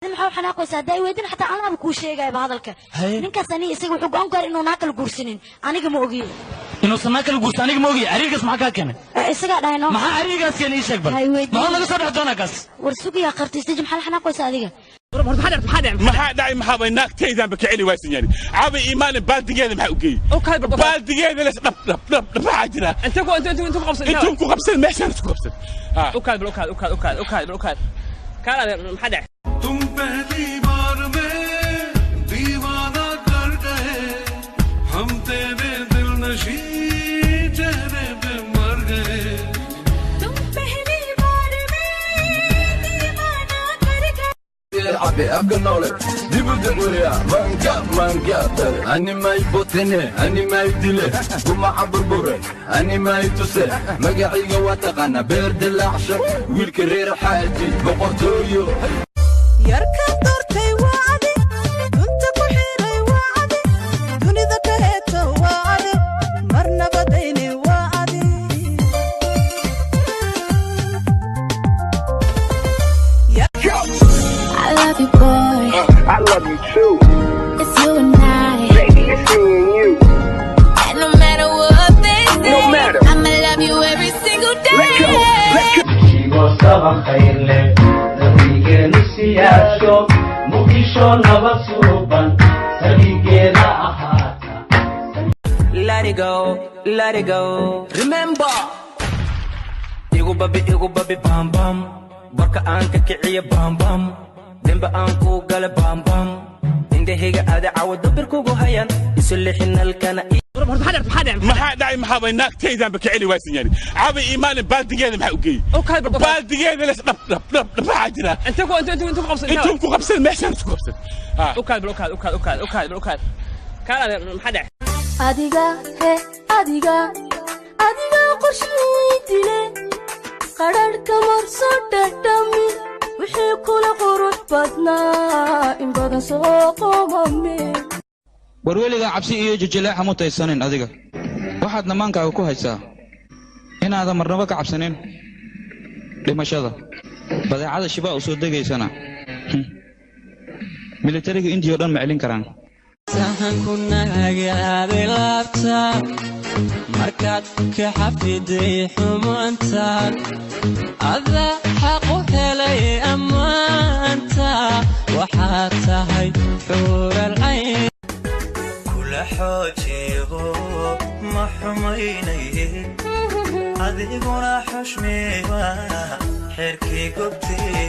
maxaa xanaaqaysaa haday weydin xataa anaba ku sheegay baadalka ninka sani isagu wuxuu go'aan gaar inuu naakal guursanin aniga ma ogiyo inuu naakal guursan aniga ma ogiyo arigas maxaa ka keenay isaga dhayno maxaa arigas keenay ii sheeg bal ma laga soo dhaxdoona kas war sugiya qartiisay maxaa xanaaqaysaa adiga maxaa dhacay maxaa bay naagtaydan ba kicili waysan yani caabi iimaan baadigeeda maxaa u geeyay baadigeeda la dhab maxaa jira inta ku qabsan meeshaan ku qabsan kaala maxaa dhacay तुम पहली बार में दीवाना कर गए हम तेरे दिल नशी चेहरे पे मर गए तुम पहली बार में दीवाना कर गए عبي أقنولي ديبو دبوريا من قاتل أني ما يبوتني أني ما يدلي قم عبر بوري أني ما يتوسي مقعي قواتقنا بيرد الأعشق والكرير حالتي بقرتويو يركا دورتي وعدي كنت بحيري وعدي دوني ذكهت وعدي مرنا بديني وعدي I love you boy I love you too it's you and I baby it's me and you and no matter what they say no matter I'ma love you every single day let's go let it go remember igu babi bam bam barka aan ka kiciyo bam bam demba aan ku gala bam bam indahayga aad caawado birkugu hayan isu lixinalkana maxaa dhacay maxaa bay naagtaydan ba kicili waysan yani caabi iimaan baadigeeda maxaa u geeyay baadigeeda la dhab maxaa jira inta ku qabsan meeshaan ku qabsan kaala maxaa dhacay adiga qorshay dile qararka marso dhadhami wixii kula qurux badnaa in badan soo qoomame war weliga cabsi iyo jijilaaxa mutaysanin adiga waxaad namaankaaga ku haysaa inaadan marnaba ka cabsanin dhimashada badeecada shibaa u soo degaysana militariga indiya oo dhan ma celin karaan sahanku nagaade laabta markaad ka xafiday xumaanta ada xaqu helay ammaanta waxaad tahay xuural cayn kula xoojiyo ma xumaynaye adiguna xushmeeya xerkii gobtee